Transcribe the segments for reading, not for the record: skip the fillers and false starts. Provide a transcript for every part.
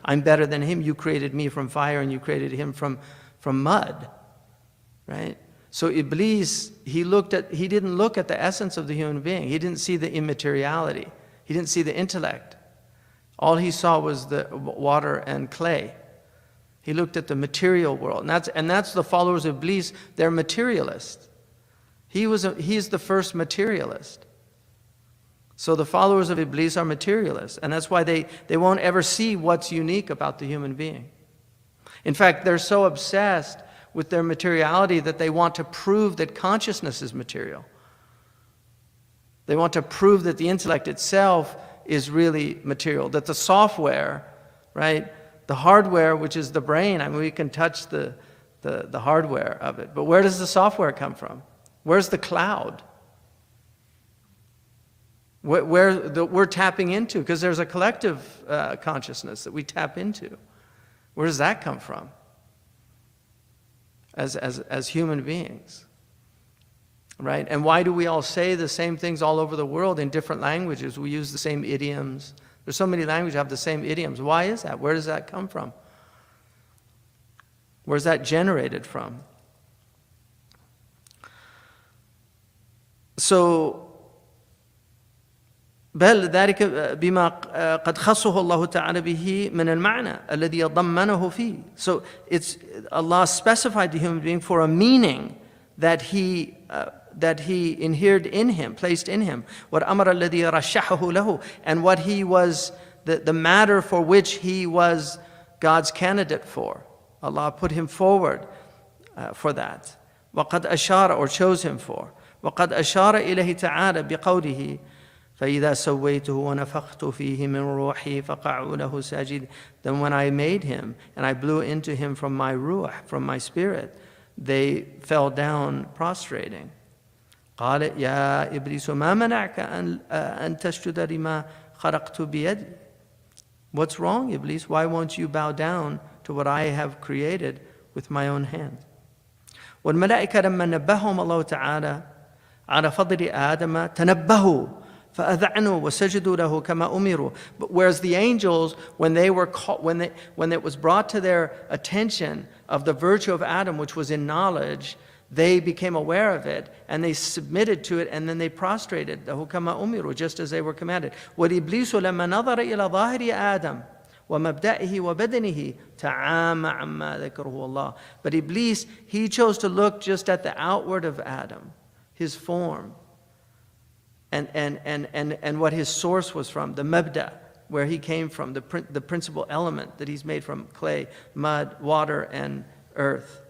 I'm better than him. You created me from fire and you created him from mud, right? So Iblis, he didn't look at the essence of the human being. He didn't see the immateriality. He didn't see the intellect. All he saw was the water and clay. He looked at the material world. And that's the followers of Iblis. They're materialists. He's the first materialist. So the followers of Iblis are materialists. And that's why they won't ever see what's unique about the human being. In fact, they're so obsessed with their materiality that they want to prove that consciousness is material. They want to prove that the intellect itself is really material, that the software, right, the hardware, which is the brain, I mean, we can touch the hardware of it, but where does the software come from? Where's the cloud? We're tapping into, because there's a collective consciousness that we tap into. Where does that come from? As human beings, right? And why do we all say the same things all over the world in different languages? We use the same idioms. There's so many languages that have the same idioms. Why is that? Where does that come from? Where's that generated from? So, بل ذلك بما قد خصه الله تعالى به من المعنى الذي يضمنه فيه. So it's Allah specified the human being for a meaning that he inhered in him, placed in him. وَالْأَمْرَ الَّذِي رَشَّحَهُ لَهُ, and what he was, the matter for which he was God's candidate for. Allah put him forward for that. وَقَدْ أَشَارَ, or chose him for. وَقَدْ أَشَارَ إِلَيْهِ تَعَالَى بِقَوْلِهِ فَإِذَا سَوَّيْتُهُ وَنَفَخْتُ فِيهِ مِنْ رُوحِي فَقَعُوا لَهُ سَاجِدِينَ. Then when I made him and I blew into him from my ruh, from my spirit, they fell down prostrating. قال يا إبليس ما منعك أن تسجد لما خلقت بيدي. What's wrong, Iblis? Why won't you bow down to what I have created with my own hand? والملائكة لما نبههم الله تعالى على فضل آدم تنبهوا فأذعنوا وسجدوا له كما أمروا. But whereas the angels, when it was brought to their attention of the virtue of Adam, which was in knowledge, they became aware of it and they submitted to it, and then they prostrated له كما أمروا, just as they were commanded. وَالْإِبْلِيسُ لما نظر إلى ظاهر آدم ومبدئه وبدنه تعامى عما ذكره الله. But Iblis, he chose to look just at the outward of Adam, his form, and what his source was from, the mabda, where he came from, the principal element that he's made from clay, mud, water, and earth,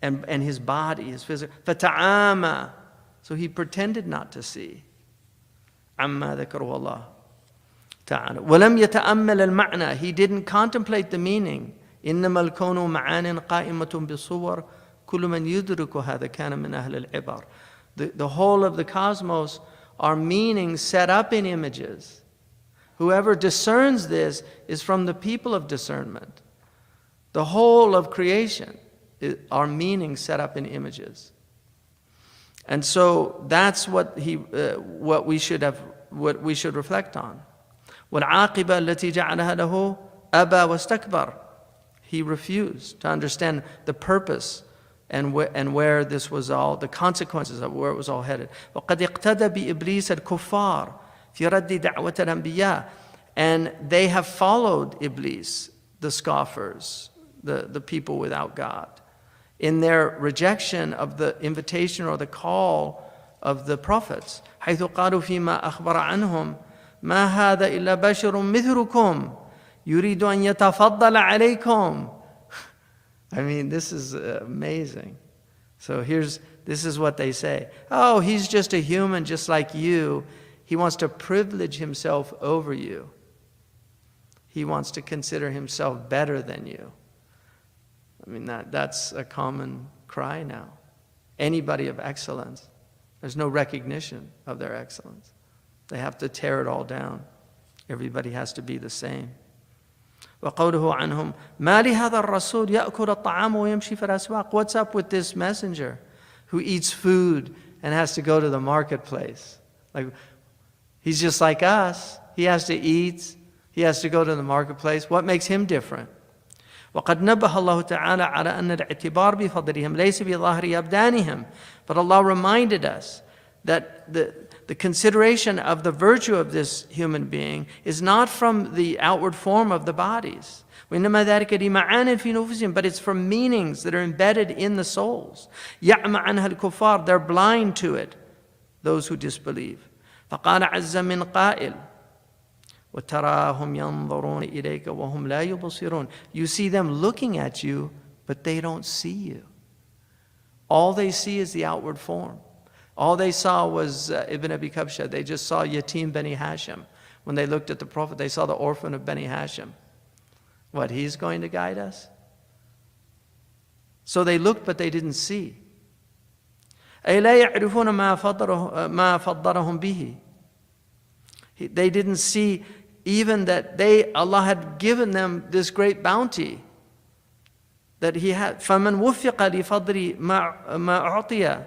and his body, his physical. فَتَعَامَى, so he pretended not to see. عَمَّا ذَكَرُهُ اللَّهُ تعالى. وَلَمْ يَتَأَمَّلَ الْمَعْنَى, he didn't contemplate the meaning. إِنَّمَا الْكَوْنُ مَعَانٍ قَائِمَةٌ بِصُوَرٍ كُلُّ مَنْ يُدْرِكُ هَذَا كَانَ مِنْ أَهْلِ الْعِبَرِ. The whole of the cosmos are meanings set up in images. Whoever discerns this is from the people of discernment. The whole of creation are meanings set up in images. And so that's what we should reflect on. وَالْعَاقِبَةَ الَّتِي جَعَلَهَا لَهُ أَبَى وَاسْتَكْبَرَ. He refused to understand the purpose and where this was all, the consequences of where it was all headed. وَقَدْ اقْتَدَى بِإِبْلِيسَ الْكُفَّارِ فِي رَدِّ دَعْوَةِ الْأَنْبِيَاءِ. And they have followed Iblis, the scoffers, the people without God, in their rejection of the invitation or the call of the prophets. حيث قالوا فيما أخبر عنهم ما هذا إلا بشر مثلكم يريد أن يتفضل عليكم. I mean, this is amazing. So this is what they say. Oh, he's just a human just like you. He wants to privilege himself over you. He wants to consider himself better than you. I mean, that's a common cry now. Anybody of excellence, there's no recognition of their excellence. They have to tear it all down. Everybody has to be the same. وقوله عنهم ما لهذا الرسول يأكل الطعام ويمشي في الأسواق. What's up with this messenger who eats food and has to go to the marketplace? Like, he's just like us. He has to eat, He has to go to the marketplace. What makes him different? وقد نبه الله تعالى على أن الاعتبار بفضلهم ليس بظاهر أبدانهم. But Allah reminded us that the consideration of the virtue of this human being is not from the outward form of the bodies. وإنما ذلك لمعان في نفوسهم, but it's from meanings that are embedded in the souls. يعمى عنها الكفار, they're blind to it, those who disbelieve. فقال عز من قائل وَتَرَاهُمْ يَنظُرُونَ إِلَيْكَ وَهُمْ لَا يُبْصِرُونَ. You see them looking at you, but they don't see you. All they see is the outward form. All they saw was Ibn Abi Kabsha. They just saw Yatim Bani Hashim. When they looked at the Prophet, they saw the orphan of Bani Hashim. What, he's going to guide us? So they looked, but they didn't see. أَيْ لَا يَعْرِفُونَ مَا فَضَّلَهُمْ بِهِ. They didn't see even that Allah had given them this great bounty that He had. فَمَنْ وُفِّقَ لِفَضْلِ مَا أُعْطِيَ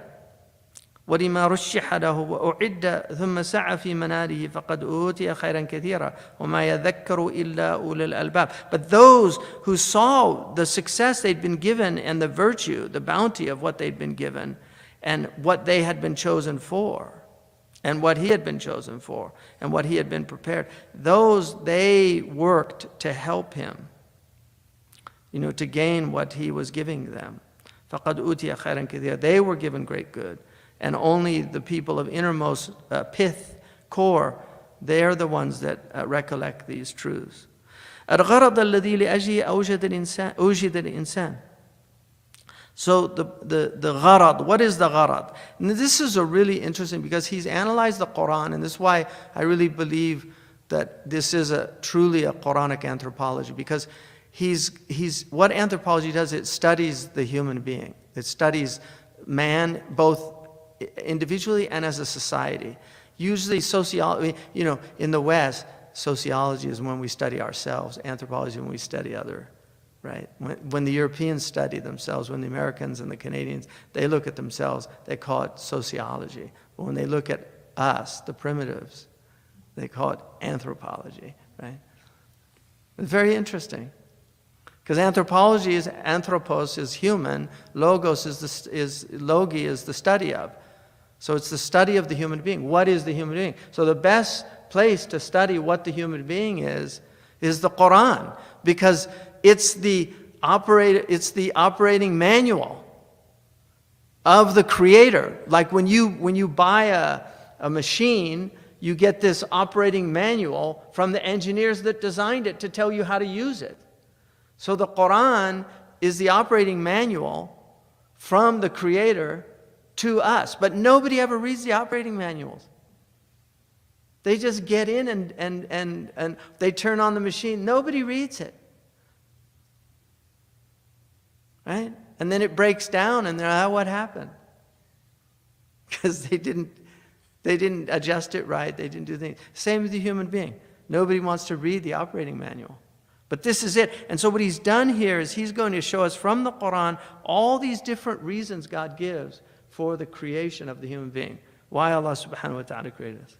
وَلِمَا رُشِّحَ لَهُ وَأُعِدَّ ثُمَّ سَعَى فِي مَنَالِهِ فَقَدْ أُوتِيَ خَيْرًا كَثِيرًا وَمَا يَذَكَّرُ إِلَّا أُولُو الْأَلْبَابِ. But those who saw the success they'd been given and the virtue, the bounty of what they'd been given and what they had been chosen for, and what he had been chosen for, and what he had been prepared, they worked to help him, to gain what he was giving them. فَقَدْ أُوتِيَ خَيْرًا كَثِيرًا. They were given great good. And only the people of innermost pith, core, they're the ones that recollect these truths. الغرض الذي لأجله أوجد الإنسان. So the gharad, what is the gharad? And this is a really interesting, because he's analyzed the Quran, and this is why I really believe that this is truly a Quranic anthropology, because what anthropology does, it studies the human being. It studies man both individually and as a society. Usually sociology, in the West, sociology is when we study ourselves, anthropology is when we study other. Right? When the Europeans study themselves, when the Americans and the Canadians, they look at themselves, they call it sociology. But when they look at us, the primitives, they call it anthropology. Right? It's very interesting. Because anthropology is, anthropos is human, logos logi is the study of. So it's the study of the human being. What is the human being? So the best place to study what the human being is the Quran, because it's the operating manual of the Creator. Like when you buy a machine, you get this operating manual from the engineers that designed it to tell you how to use it. So the Quran is the operating manual from the Creator to us. But nobody ever reads the operating manuals. They just get in and they turn on the machine. Nobody reads it. Right? And then it breaks down and they're, what happened? Because they didn't adjust it right. They didn't do things. Same with the human being. Nobody wants to read the operating manual. But this is it. And so what he's done here is he's going to show us from the Quran all these different reasons God gives for the creation of the human being. Why Allah subhanahu wa ta'ala created us.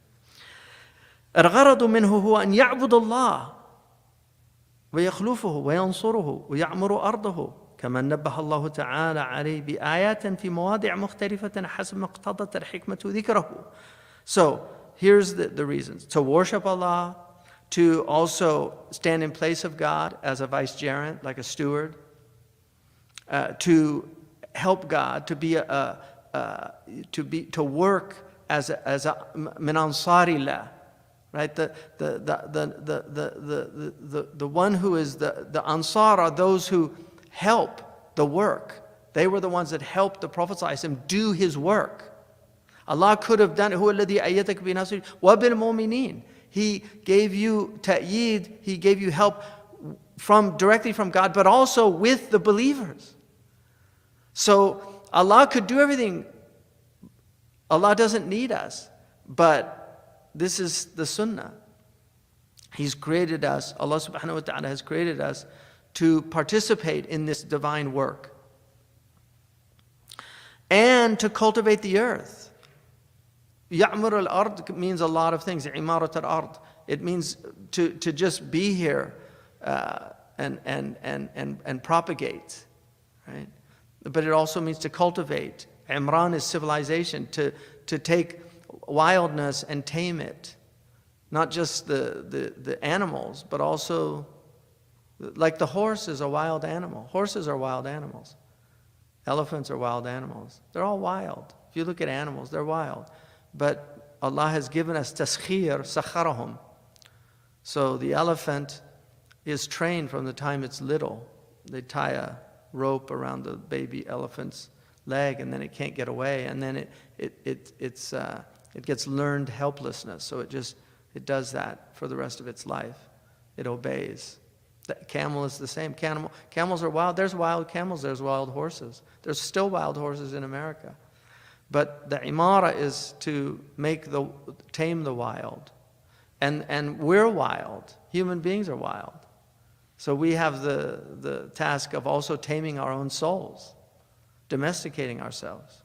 الغرض منه هو أن يعبد الله ويخلفه وينصره ويعمر أرضه كما نبه الله تعالى عليه بآيات في مواضع مختلفة حسب ما اقتضت الحكمة ذكره. So here's the reasons. To worship Allah, to also stand in place of God as a vicegerent, like a steward, to help God, to work as a min ansarillah, right? The one who is the ansar are those who help the work. They were the ones that helped the Prophet ﷺ do his work. Allah could have done it. هُوَ الَّذِي أَيَّدَكَ بِنَصْرِهِ وَبِالْمُؤْمِنِينَ. He gave you ta'yid, He gave you help directly from God, but also with the believers. So Allah could do everything. Allah doesn't need us, but this is the sunnah. He's created us, Allah subhanahu wa ta'ala has created us to participate in this divine work and to cultivate the earth. Ya'mur al-ard means a lot of things. Imarat al-ard. It means to just be here and propagate, right? But it also means to cultivate. Imran is civilization, to take wildness and tame it. Not just the animals, but also, like the horse is a wild animal. Horses are wild animals. Elephants are wild animals. They're all wild. If you look at animals, they're wild. But Allah has given us taskhir, sakharahum. So the elephant is trained from the time it's little. They tie a rope around the baby elephant's leg, and then it can't get away, and then it gets learned helplessness. So it does that for the rest of its life. It obeys. The camel is the same. Camels are wild. There's wild camels. There's wild horses. There's still wild horses in America. But the imara is to tame the wild. And we're wild. Human beings are wild. So we have the task of also taming our own souls, domesticating ourselves.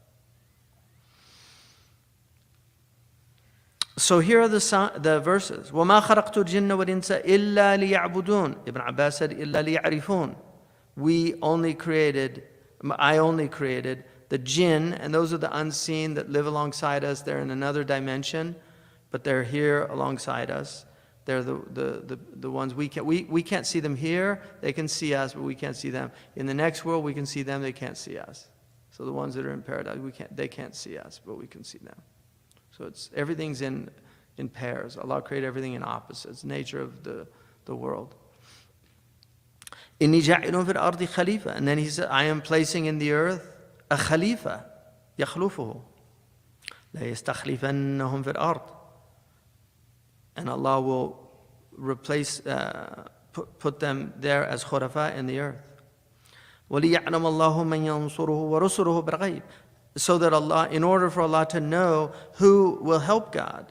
So here are the verses. وَمَا خَلَقْتُ الْجِنَّ وَالْإِنسَ إِلَّا لِيَعْبُدُونَ. Ibn Abbas said, إِلَّا لِيَعْرِفُونَ. I only created the jinn, and those are the unseen that live alongside us. They're in another dimension, but they're here alongside us. They're the ones we can't see them here. They can see us, but we can't see them. In the next world, we can see them. They can't see us. So the ones that are in paradise, they can't see us, but we can see them. So everything's in pairs. Allah created everything in opposites. Nature of the world. إِنِّي جَاعِلٌ فِي الْأَرْضِ خَلِيفَةً. And then he said, I am placing in the earth a khalifa. يَخْلُفُهُ لَا يَسْتَخْلِفَنَّهُمْ فِي الْأَرْضِ. And Allah will replace, put them there as khurafa in the earth. وَلِيَعْلَمَ اللَّهُ مَنْ يَنْصُرُهُ وَرُسُلُهُ بِالْغَيْبِ. So that Allah, in order for Allah to know who will help God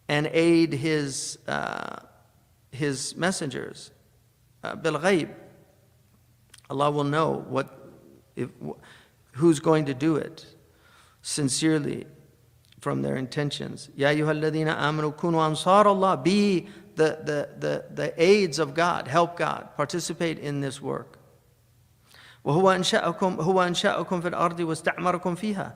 and aid His messengers, bil-ghayb, Allah will know who's going to do it sincerely from their intentions. Ya ayyuhalladhina amanu kunu ansar Allah. Be the aids of God, help God, participate in this work. وَهُوَ أَنْشَأَكُمْ فِي الْأَرْضِ وَاسْتَعْمَرَكُمْ فِيهَا.